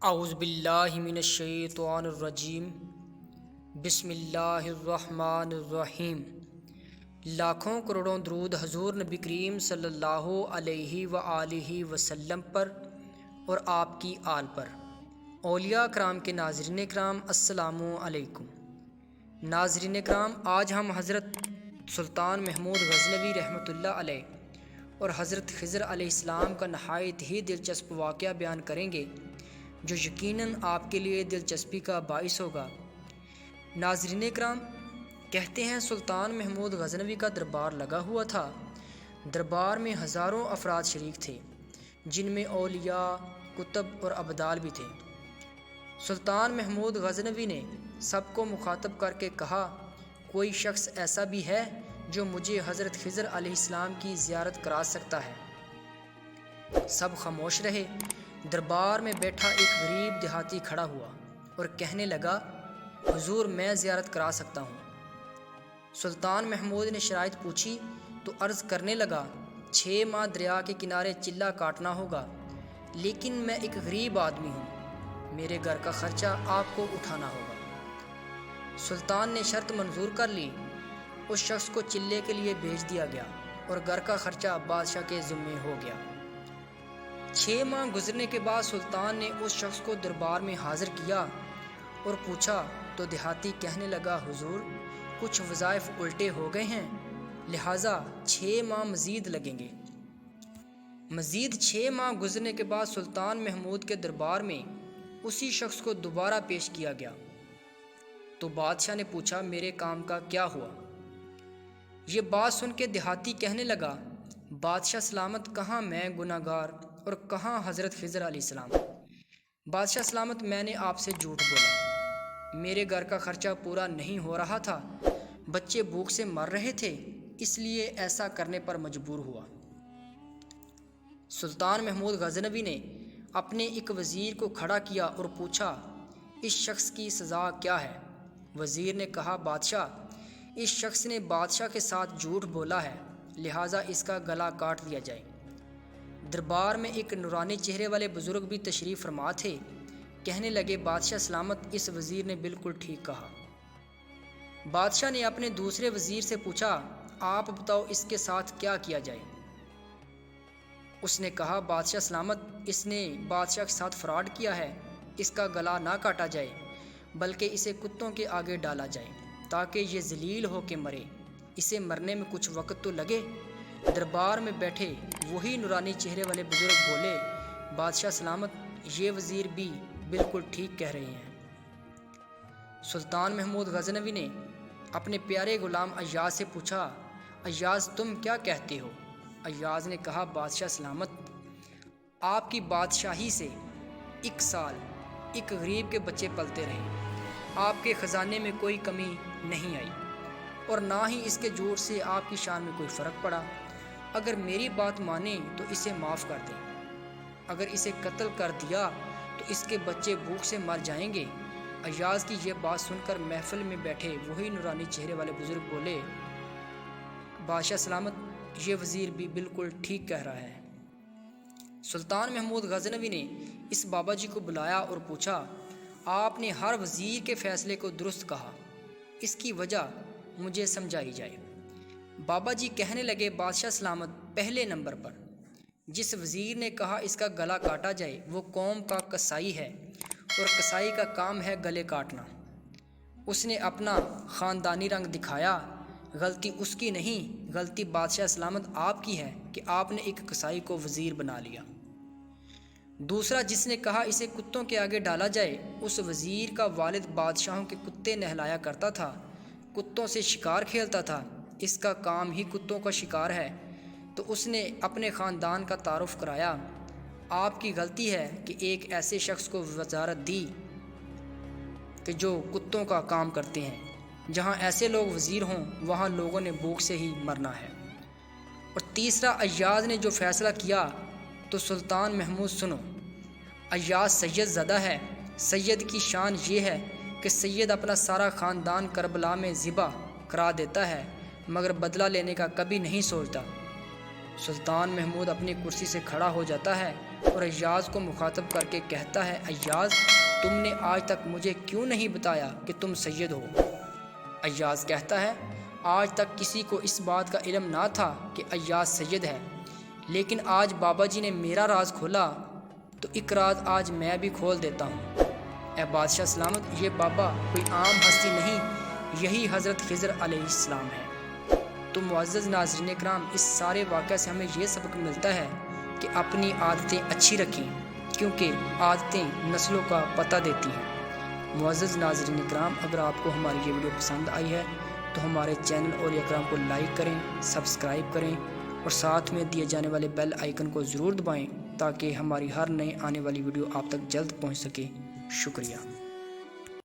اعوذ باللہ من الشیطان الرجیم بسم اللہ الرحمن الرحیم۔ لاکھوں کروڑوں درود حضور نبی کریم صلی اللہ علیہ وآلہ وسلم پر اور آپ کی آل پر۔ اولیاء کرام کے ناظرین کرام السلام علیکم۔ ناظرین کرام، آج ہم حضرت سلطان محمود غزنوی رحمۃ اللہ علیہ اور حضرت خضر علیہ السلام کا نہایت ہی دلچسپ واقعہ بیان کریں گے جو یقیناً آپ کے لیے دلچسپی کا باعث ہوگا۔ ناظرین کرام، کہتے ہیں سلطان محمود غزنوی کا دربار لگا ہوا تھا۔ دربار میں ہزاروں افراد شریک تھے، جن میں اولیاء، کتب اور ابدال بھی تھے۔ سلطان محمود غزنوی نے سب کو مخاطب کر کے کہا، کوئی شخص ایسا بھی ہے جو مجھے حضرت خضر علیہ السلام کی زیارت کرا سکتا ہے؟ سب خاموش رہے۔ دربار میں بیٹھا ایک غریب دیہاتی کھڑا ہوا اور کہنے لگا، حضور میں زیارت کرا سکتا ہوں۔ سلطان محمود نے شرائط پوچھی تو عرض کرنے لگا، 6 ماہ دریا کے کنارے چلہ کاٹنا ہوگا، لیکن میں ایک غریب آدمی ہوں، میرے گھر کا خرچہ آپ کو اٹھانا ہوگا۔ سلطان نے شرط منظور کر لی۔ اس شخص کو چلے کے لیے بھیج دیا گیا اور گھر کا خرچہ بادشاہ کے ذمے ہو گیا۔ 6 ماہ گزرنے کے بعد سلطان نے اس شخص کو دربار میں حاضر کیا اور پوچھا تو دیہاتی کہنے لگا، حضور کچھ وظائف الٹے ہو گئے ہیں، لہٰذا 6 ماہ مزید لگیں گے۔ مزید 6 ماہ گزرنے کے بعد سلطان محمود کے دربار میں اسی شخص کو دوبارہ پیش کیا گیا تو بادشاہ نے پوچھا، میرے کام کا کیا ہوا؟ یہ بات سن کے دیہاتی کہنے لگا، بادشاہ سلامت، کہاں میں گناہ گار اور کہاں حضرت خضر علیہ السلام؟ بادشاہ سلامت، میں نے آپ سے جھوٹ بولا، میرے گھر کا خرچہ پورا نہیں ہو رہا تھا، بچے بھوک سے مر رہے تھے، اس لیے ایسا کرنے پر مجبور ہوا۔ سلطان محمود غزنوی نے اپنے ایک وزیر کو کھڑا کیا اور پوچھا، اس شخص کی سزا کیا ہے؟ وزیر نے کہا، بادشاہ، اس شخص نے بادشاہ کے ساتھ جھوٹ بولا ہے، لہٰذا اس کا گلا کاٹ دیا جائے۔ دربار میں ایک نورانی چہرے والے بزرگ بھی تشریف فرما تھے۔ کہنے لگے، بادشاہ سلامت، اس وزیر نے بالکل ٹھیک کہا۔ بادشاہ نے اپنے دوسرے وزیر سے پوچھا، آپ بتاؤ اس کے ساتھ کیا کیا جائے؟ اس نے کہا، بادشاہ سلامت، اس نے بادشاہ کے ساتھ فراڈ کیا ہے، اس کا گلا نہ کاٹا جائے بلکہ اسے کتوں کے آگے ڈالا جائے تاکہ یہ ذلیل ہو کے مرے، اسے مرنے میں کچھ وقت تو لگے۔ دربار میں بیٹھے وہی نورانی چہرے والے بزرگ بولے، بادشاہ سلامت، یہ وزیر بھی بالکل ٹھیک کہہ رہے ہیں۔ سلطان محمود غزنوی نے اپنے پیارے غلام ایاز سے پوچھا، ایاز تم کیا کہتے ہو؟ ایاز نے کہا، بادشاہ سلامت، آپ کی بادشاہی سے 1 سال ایک غریب کے بچے پلتے رہے، آپ کے خزانے میں کوئی کمی نہیں آئی اور نہ ہی اس کے جھوٹ سے آپ کی شان میں کوئی فرق پڑا۔ اگر میری بات مانیں تو اسے معاف کر دیں، اگر اسے قتل کر دیا تو اس کے بچے بھوک سے مر جائیں گے۔ ایاز کی یہ بات سن کر محفل میں بیٹھے وہی نورانی چہرے والے بزرگ بولے، بادشاہ سلامت، یہ وزیر بھی بالکل ٹھیک کہہ رہا ہے۔ سلطان محمود غزنوی نے اس بابا جی کو بلایا اور پوچھا، آپ نے ہر وزیر کے فیصلے کو درست کہا، اس کی وجہ مجھے سمجھائی جائے۔ بابا جی کہنے لگے، بادشاہ سلامت، پہلے نمبر پر جس وزیر نے کہا اس کا گلا کاٹا جائے وہ قوم کا قصائی ہے اور قصائی کا کام ہے گلے کاٹنا۔ اس نے اپنا خاندانی رنگ دکھایا، غلطی اس کی نہیں، غلطی بادشاہ سلامت آپ کی ہے کہ آپ نے ایک قصائی کو وزیر بنا لیا۔ دوسرا جس نے کہا اسے کتوں کے آگے ڈالا جائے، اس وزیر کا والد بادشاہوں کے کتے نہلایا کرتا تھا، کتوں سے شکار کھیلتا تھا، اس کا کام ہی کتوں کا شکار ہے، تو اس نے اپنے خاندان کا تعارف کرایا۔ آپ کی غلطی ہے کہ ایک ایسے شخص کو وزارت دی کہ جو کتوں کا کام کرتے ہیں، جہاں ایسے لوگ وزیر ہوں وہاں لوگوں نے بھوک سے ہی مرنا ہے۔ اور تیسرا ایاز نے جو فیصلہ کیا تو سلطان محمود سنو، ایاز سید زدہ ہے، سید کی شان یہ ہے کہ سید اپنا سارا خاندان کربلا میں ذبح کرا دیتا ہے مگر بدلہ لینے کا کبھی نہیں سوچتا۔ سلطان محمود اپنی کرسی سے کھڑا ہو جاتا ہے اور ایاز کو مخاطب کر کے کہتا ہے، ایاز تم نے آج تک مجھے کیوں نہیں بتایا کہ تم سید ہو؟ ایاز کہتا ہے، آج تک کسی کو اس بات کا علم نہ تھا کہ ایاز سید ہے، لیکن آج بابا جی نے میرا راز کھولا تو ایک راز آج میں بھی کھول دیتا ہوں۔ اے بادشاہ سلامت، یہ بابا کوئی عام ہستی نہیں، یہی حضرت خضر علیہ السلام ہے۔ تو معزز ناظرین کرام، اس سارے واقعہ سے ہمیں یہ سبق ملتا ہے کہ اپنی عادتیں اچھی رکھیں، کیونکہ عادتیں نسلوں کا پتہ دیتی ہیں۔ معزز ناظرین کرام، اگر آپ کو ہماری یہ ویڈیو پسند آئی ہے تو ہمارے چینل اولیاء کرام کو لائک کریں، سبسکرائب کریں اور ساتھ میں دیے جانے والے بیل آئیکن کو ضرور دبائیں تاکہ ہماری ہر نئے آنے والی ویڈیو آپ تک جلد پہنچ سکے۔ شکریہ۔